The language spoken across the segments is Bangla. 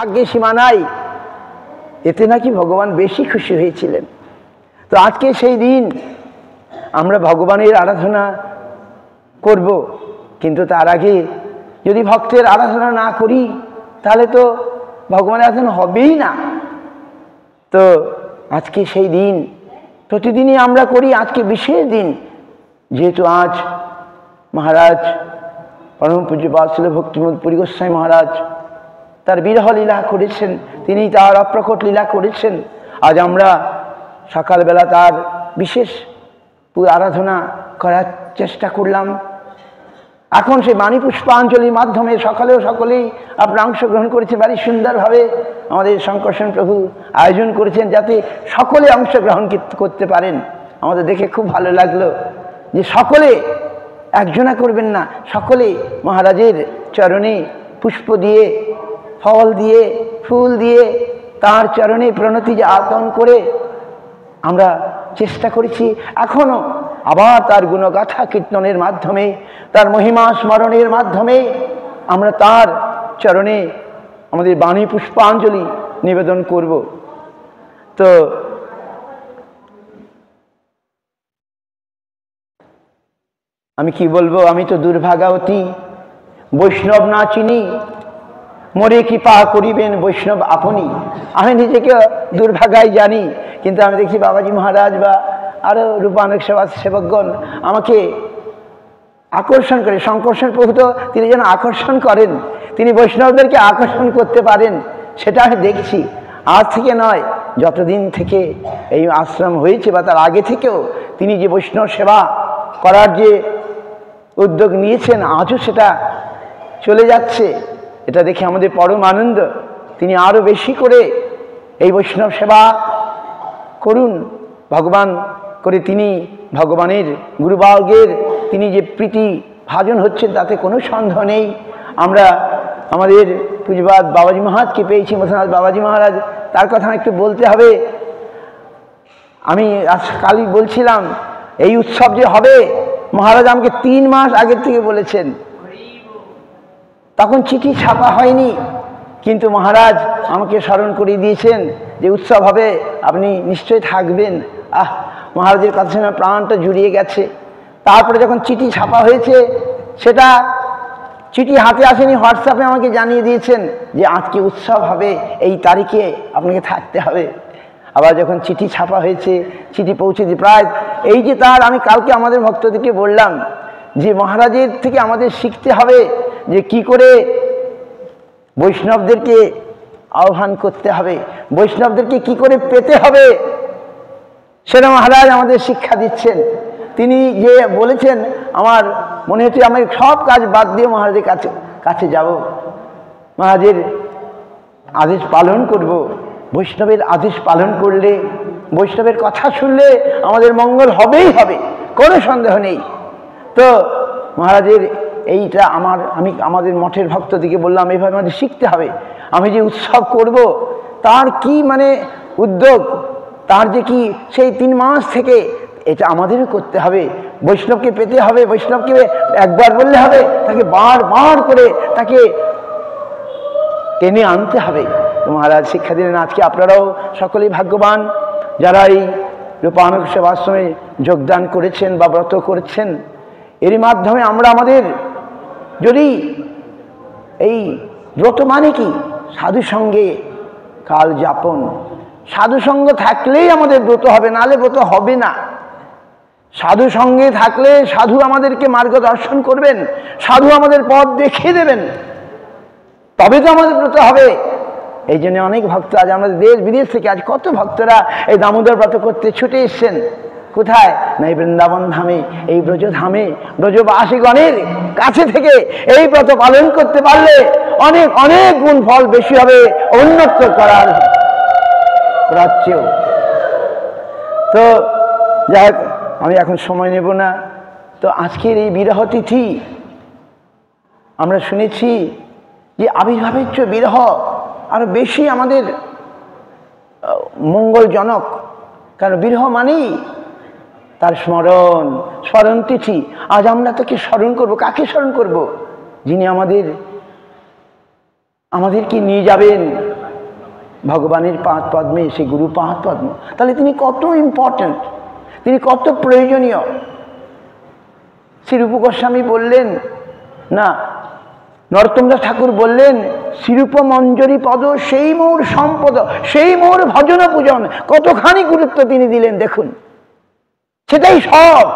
ভাগ্যে সীমা নাই, এতে নাকি ভগবান বেশি খুশি হয়েছিলেন। তো আজকে সেই দিন আমরা ভগবানের আরাধনা করব, কিন্তু তার আগে যদি ভক্তের আরাধনা না করি তাহলে তো ভগবানের আরাধনা হবেই না। তো আজকে সেই দিন, প্রতিদিনই আমরা করি, আজকে বিশেষ দিন, যেহেতু আজ মহারাজ পরম পূজ্যপাদ শ্রীল ভক্তিমোদ পুরী গোস্বামী মহারাজ তার বিরহ লীলা করেছেন, তিনি তার অপ্রকট লীলা করেছেন। আজ আমরা সকালবেলা তার বিশেষ আরাধনা করার চেষ্টা করলাম। এখন সেই বাণী পুষ্পাঞ্জলির মাধ্যমে সকলেই আপনারা অংশগ্রহণ করেছেন, ভারী সুন্দরভাবে আমাদের শঙ্করসেন প্রভু আয়োজন করেছেন যাতে সকলে অংশগ্রহণ করতে পারেন। আমাদের দেখে খুব ভালো লাগলো যে সকলে একজনা করবেন না, সকলে মহারাজের চরণে পুষ্প দিয়ে, ফল দিয়ে, ফুল দিয়ে তাঁর চরণে প্রণতি জ্ঞাপন করে আমরা চেষ্টা করেছি। এখনো আবার তার গুণগাথা কীর্তনের মাধ্যমে, তার মহিমা স্মরণের মাধ্যমে আমরা তার চরণে আমাদের বাণী পুষ্পাঞ্জলি নিবেদন করব। তো আমি কি বলবো, আমি তো দুর্ভাগাবতী, বৈষ্ণব না চিনি, মোরে কৃপা করিবেন বৈষ্ণব আপনি। আমি নিজেকে দুর্ভাগাই জানি, কিন্তু আমি দেখি বাবাজি মহারাজ বা আরও রূপানুগ সেবকগণ আমাকে আকর্ষণ করে। শঙ্করসেন প্রভু তো তিনি যেন আকর্ষণ করেন, তিনি বৈষ্ণবদেরকে আকর্ষণ করতে পারেন, সেটা আমি দেখছি। আজ থেকে নয়, যতদিন থেকে এই আশ্রম হয়েছে বা তার আগে থেকেও তিনি যে বৈষ্ণব সেবা করার যে উদ্যোগ নিয়েছেন, আজও সেটা চলে যাচ্ছে। এটা দেখে আমাদের পরম আনন্দ। তিনি আরও বেশি করে এই বৈষ্ণব সেবা করুন, ভগবান করে তিনি ভগবানের গুরুবর্গের তিনি যে প্রীতি ভাজন হচ্ছেন তাতে কোনো সন্দেহ নেই। আমরা আমাদের পূজ্যপাদ বাবাজি মহারাজকে পেয়েছি, মথুরনাথ বাবাজি মহারাজ, তার কথা একটু বলতে হবে। আমি আজ কালই বলছিলাম এই উৎসব যে হবে, মহারাজ আমাকে 3 মাস আগের থেকে বলেছেন। তখন চিঠি ছাপা হয়নি, কিন্তু মহারাজ আমাকে স্মরণ করিয়ে দিয়েছেন যে উৎসব হবে, আপনি নিশ্চয়ই থাকবেন। মহারাজের কথা শুনে প্রাণটা জুড়িয়ে গেছে। তারপরে যখন চিঠি ছাপা হয়েছে, সেটা চিঠি হাতে আসেনি, হোয়াটসঅ্যাপে আমাকে জানিয়ে দিয়েছেন যে আজকে উৎসব হবে, এই তারিখে আপনাকে থাকতে হবে। আবার যখন চিঠি ছাপা হয়েছে, চিঠি পৌঁছে দিয়ে প্রায় এই যে তার, আমি কালকে আমাদের ভক্তদেরকে বললাম যে মহারাজের থেকে আমাদের শিখতে হবে যে কি করে বৈষ্ণবদেরকে আহ্বান করতে হবে, বৈষ্ণবদেরকে কি করে পেতে হবে, সেটা মহারাজ আমাদের শিক্ষা দিচ্ছেন। তিনি যে বলেছেন, আমার মনে হচ্ছে আমি সব কাজ বাদ দিয়ে মহারাজের কাছে যাব, মহারাজের আদেশ পালন করব। বৈষ্ণবের আদেশ পালন করলে, বৈষ্ণবের কথা শুনলে আমাদের মঙ্গল হবেই হবে, কোনো সন্দেহ নেই। তো মহারাজের এইটা আমি আমাদের মঠের ভক্তদিকে বললাম, এইভাবে আমাদের শিখতে হবে। আমি যে উৎসব করব তার কি মানে উদ্যোগ, তার যে কি সেই 3 মাস থেকে এটা আমাদেরও করতে হবে। বৈষ্ণবকে পেতে হবে, বৈষ্ণবকে একবার বললে হবে, তাকে বার করে তাকে টেনে আনতে হবে। তো মহারাজ শিক্ষা দিলেন। আজকে আপনারাও সকলেই ভাগ্যবান যারা এই রূপানুগ সেবাশ্রমে যোগদান করেছেন বা ব্রত করেছেন। এরই মাধ্যমে আমরা আমাদের যদি এই ব্রত মানে কি, সাধু সঙ্গে কাল যাপন, সাধু সঙ্গ থাকলেই আমাদের ব্রত হবে, নাহলে ব্রত হবে না। সাধু সঙ্গে থাকলে সাধু আমাদেরকে মার্গদর্শন করবেন, সাধু আমাদের পথ দেখিয়ে দেবেন, তবে তো আমাদের ব্রত হবে। এই জন্য অনেক ভক্ত, আজ আমাদের দেশ বিদেশ থেকে আজ কত ভক্তরা এই দামোদর ব্রত করতে ছুটে এসছেন। কোথায় না, এই বৃন্দাবন ধামে, এই ব্রজধামে ব্রজবাসীগণের কাছে থেকে এই ব্রত পালন করতে পারলে অনেক অনেক গুণ ফল বেশি হবে উন্নত করার রাজ্যেও। তো যাই হোক, আমি এখন সময় নেব না। তো আজকের এই বিরহ তিথি আমরা শুনেছি যে আবির্ভাবের চেয়ে বিরহ আরো বেশি আমাদের মঙ্গলজনক, কারণ বিরহ মানেই তার স্মরণ তিথি। আজ আমরা তাকে স্মরণ করব। কাকে স্মরণ করব? যিনি আমাদেরকে নিয়ে যাবেন ভগবানের পাঁচ পদ্মে, সে গুরু পাঁচ পদ্ম, তাহলে তিনি কত ইম্পর্টেন্ট, তিনি কত প্রয়োজনীয়। শ্রী রূপ গোস্বামী বললেন না, নরোত্তম দাস ঠাকুর বললেন, শ্রীরূপ মঞ্জরি পদ সেই মোর সম্পদ, সেই মোর ভজন পূজন, কতখানি গুরুত্ব তিনি দিলেন দেখুন, সেটাই সব।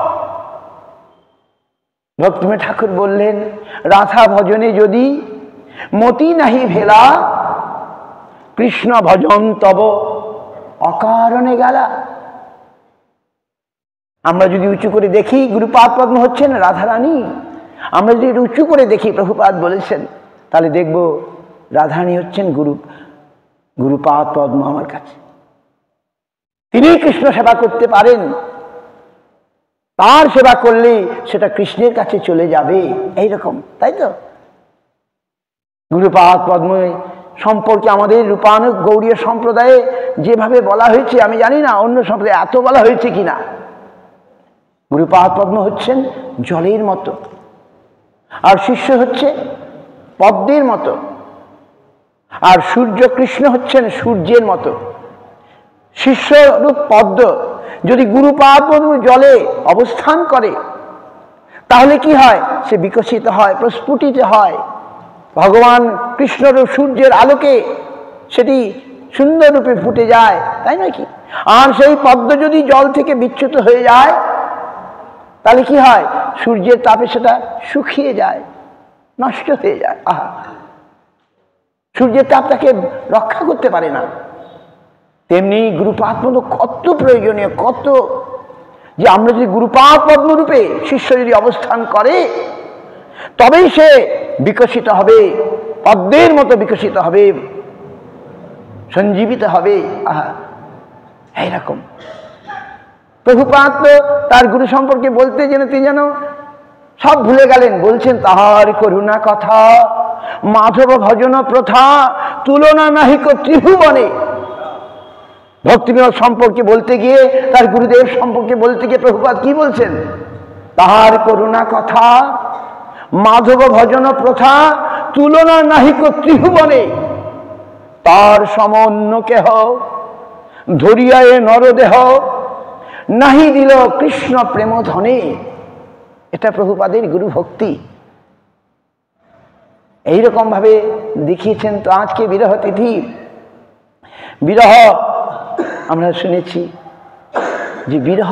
ভক্তিময় ঠাকুর বললেন, রাধা ভজনে যদি মতি নাহি ভেলা, কৃষ্ণ ভজন তব অকারণে গেলা। আমরা যদি উঁচু করে দেখি গুরুপাদ পদ্ম হচ্ছেন রাধারানী, আমরা যদি উঁচু করে দেখি, প্রভুপাদ বলেছেন, তাহলে দেখব রাধারানী হচ্ছেন গুরুপাদ পদ্ম আমার কাছে। তিনি কৃষ্ণ সেবা করতে পারেন, তার সেবা করলে সেটা কৃষ্ণের কাছে চলে যাবে, এইরকম, তাই তো? গুরুপাদ পদ্ম সম্পর্কে আমাদের রূপানুগ গৌড়ীয় সম্প্রদায়ে যেভাবে বলা হয়েছে, আমি জানি না অন্য সম্প্রদায়ে এত বলা হয়েছে কিনা। গুরুপাদ পদ্ম হচ্ছেন জলের মতো, আর শিষ্য হচ্ছে পদ্মের মতো, আর সূর্য কৃষ্ণ হচ্ছেন সূর্যের মতো। শিষ্যরূপ পদ্ম যদি গুরুপাদ পদ্ম জলে অবস্থান করে, তাহলে কি হয়? সে বিকশিত হয়, প্রস্ফুটিত হয়, ভগবান কৃষ্ণরূপ সূর্যের আলোকে সেটি সুন্দর রূপে ফুটে যায়, তাই নাকি? আর সেই পদ্ম যদি জল থেকে বিচ্যুত হয়ে যায়, তাহলে কি হয়? সূর্যের তাপে সেটা শুকিয়ে যায়, নষ্ট হয়ে যায়। আহা, সূর্যের তাপ তাকে রক্ষা করতে পারে না। তেমনি গুরুপাদ পদ্ম কত প্রয়োজনীয়, কত যে আমরা যদি গুরুপাদ পদ্ম রূপে শিষ্য যদি অবস্থান করে, তবেই সে বিকশিত হবে, পদ্মের মতো বিকশিত হবে, সঞ্জীবিত হবে। আহা, এইরকম প্রভুপাদ তো তার গুরু সম্পর্কে বলতে জেনে তিনি যেন সব ভুলে গেলেন। বলছেন, তাহার করুণা কথা মাধব ভজন প্রথা, তুলনা নাহিক ত্রিভুবনে। ভক্তিবিনোদ সম্পর্কে বলতে গিয়ে, তার গুরুদেব সম্পর্কে বলতে গিয়ে প্রভুপাদ কি বলছেন? তাহার করুণা কথা মাধব ভজন প্রথা, তুলনা নাহিক ত্রিভুবনে। তার সম অন্য কেহ ধরিয়ায় নরদেহ, নাহি দিল কৃষ্ণ প্রেম ধনে। এটা প্রভুপাদের গুরু ভক্তি। এইরকম ভাবে দেখিয়েছেন। তো আজকে বিরহ তিথি, বিরহ আমরা শুনেছি যে বিরহ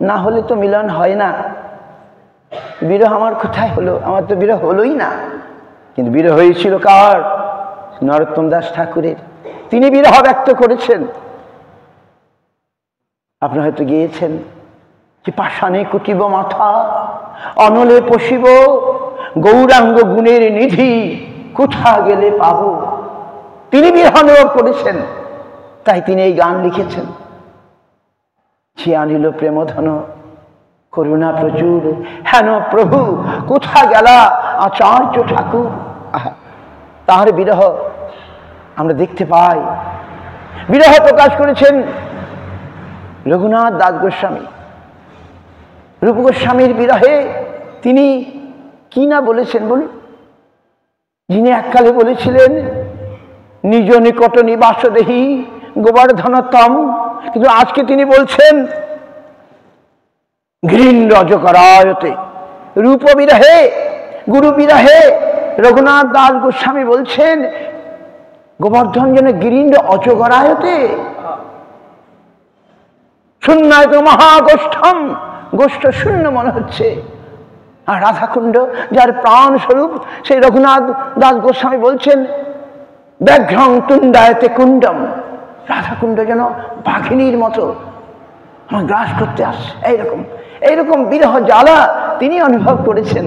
না হলে তো মিলন হয় না। বিরহ আমার কোথায় হলো? আমার তো বিরহ হলোই না। কিন্তু বিরহ হয়েছিল কার? নরোত্তম দাস ঠাকুরের। তিনি বিরহ ব্যক্ত করেছেন। আপনারা হয়তো গিয়েছেন যে পাষাণে কুটিব মাথা, অনলে পশিব গৌরাঙ্গ গুণের নিধি, কোথা গেলে পাবো। তিনি বিরহ অনুভব করেছেন, তাই তিনি এই গান লিখেছেন। সে আনিল প্রেমধন করুণা প্রচুর, হেন প্রভু কোথা গেলা আচার্য ঠাকুর। তাহার বিরহ আমরা দেখতে পাই। বিরহ প্রকাশ করেছেন রঘুনাথ দাস গোস্বামী। রূপ গোস্বামীর বিরহে তিনি কি না বলেছেন বলুন? যিনি এককালে বলেছিলেন, নিজ নিকট নিবাস দেহি গোবর্ধনতম, কিন্তু আজকে তিনি বলছেন ঘৃণ রজকরায়তে। রূপ বিরহে, গুরু বিরহে রঘুনাথ দাস গোস্বামী বলছেন গোবর্ধন যেন গিরীন্দ্র অজগরায়তে। শূন্যায়ত মহাগোষ্ঠম, গোষ্ঠ শূন্য মনে হচ্ছে। আর রাধাকুণ্ড যার প্রাণ স্বরূপ, সেই রঘুনাথ দাস গোস্বামী বলছেন ব্যাঘ্রং তুণ্ডায়তে কুণ্ডম। রাধাকুণ্ড যেন বাঘিনীর মতো আমার গ্রাস করতে আসছে। এইরকম এইরকম বিরহ জ্বালা তিনি অনুভব করেছেন।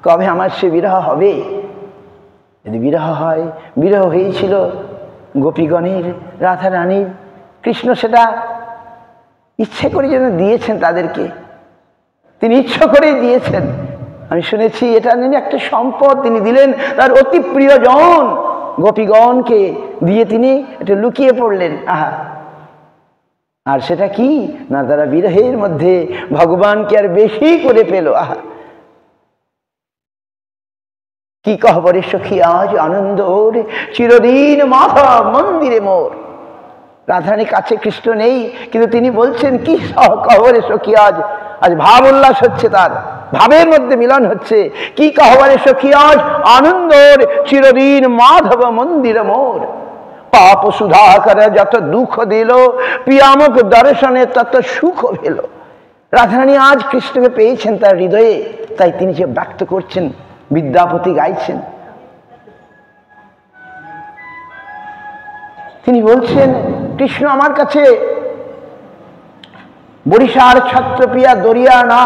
কবে আমার সে বিরহ হবে? যদি বিরহ হয়, বিরহ হয়েছিল গোপীগণের, রাধা রানীর। কৃষ্ণ সেটা ইচ্ছে করে যেন দিয়েছেন তাদেরকে, তিনি ইচ্ছা করেই দিয়েছেন। আমি শুনেছি এটা নিয়ে একটা সম্পদ তিনি দিলেন তার অতি প্রিয়জন গোপীগণকে দিয়ে, তিনি এটা লুকিয়ে পড়লেন। আহা, আর সেটা কি না, তারা বিরহের মধ্যে ভগবানকে আর বেশি করে পেল। আহা, কি कहबरे सखी आज आनंद ओर चिरदिन माधव मंदिरे मोर। রাধারানী কাছে কৃষ্ণ নেই, কিন্তু তিনি বলছেন কি कहबरे सखी आज, আজ ভাব উল্লাস হচ্ছে, তার ভাবের মধ্যে মিলন হচ্ছে। কি कहबरे सखी आज आनंद ओर चिरदिन माधव मंदिर मोर। पाप सुधा करे যত দুঃখ দিল, পিয়ামক দর্শনে তত সুখ পেল। রাধারানী আজ কৃষ্ণকে পেয়েছেন তার হৃদয়ে, তাই তিনি যে ব্যক্ত করছেন, বিদ্যাপতি গাইছেন। তিনি বলছেন কৃষ্ণ আমার কাছে বরিশার ছত্রপিয়া দরিয়া না,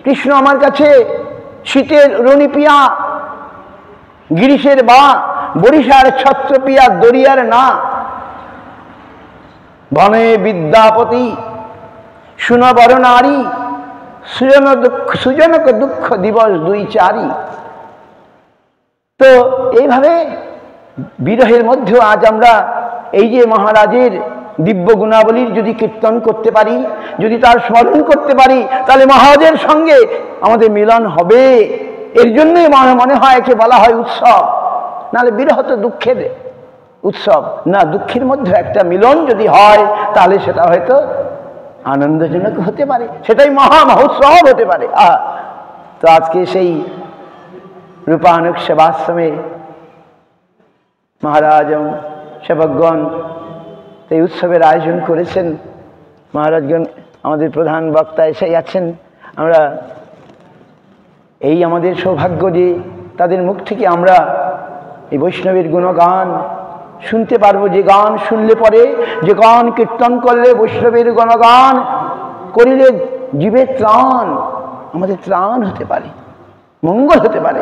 কৃষ্ণ আমার কাছে শীতের রণিপিয়া গিরিশের বা বরিশার ছত্রপিয়া দরিয়ার না। বনে বিদ্যাপতি সুনবর নারী, সুজনক দুঃখ দিবস দুই চারি। তো এইভাবে বিরহের মধ্যেও আজ আমরা এই যে মহারাজের দিব্য গুণাবলীর যদি কীর্তন করতে পারি, যদি তার স্মরণ করতে পারি, তাহলে মহারাজের সঙ্গে আমাদের মিলন হবে। এর জন্যই মনে হয় একে বলা হয় উৎসব। নাহলে বিরহ তো দুঃখের উৎসব না, দুঃখের মধ্যে একটা মিলন যদি হয় তাহলে সেটা হয়তো আনন্দজনক হতে পারে, সেটাই মহা মহোৎসব হতে পারে। তো আজকে সেই রূপানুক সেবাশ্রমে মহারাজ এবং সেবকগণ এই উৎসবের আয়োজন করেছেন। মহারাজগণ আমাদের প্রধান বক্তা এসে আছেন। আমরা এই আমাদের সৌভাগ্য যে তাদের মুখ থেকে আমরা এই বৈষ্ণবের গুণগান শুনতে পারবো, যে গান শুনলে পরে, যে গান কীর্তন করলে, বৈষ্ণবের গুণগান করিলে জীবের ত্রাণ, আমাদের ত্রাণ হতে পারে, মঙ্গল হতে পারে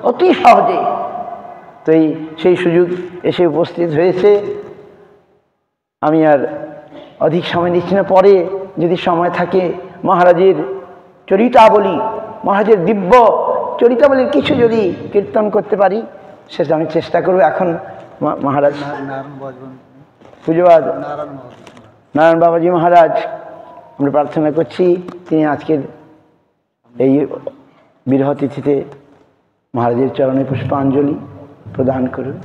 অতি সহজে। তো সেই সুযোগ এসে উপস্থিত হয়েছে। আমি আর অধিক সময় নিচ্ছি না, পরে যদি সময় থাকে মহারাজের চরিতাবলী, মহারাজের দিব্য চরিতাবলীর কিছু যদি কীর্তন করতে পারি সেটা আমি চেষ্টা করব। এখন মহারাজ পুজোবাদ নারায়ণ বাবাজি মহারাজ আমরা প্রার্থনা করছি তিনি আজকের এই বিরহ তিথিতে মহারাজের চরণে পুষ্পাঞ্জলি প্রদান করুন।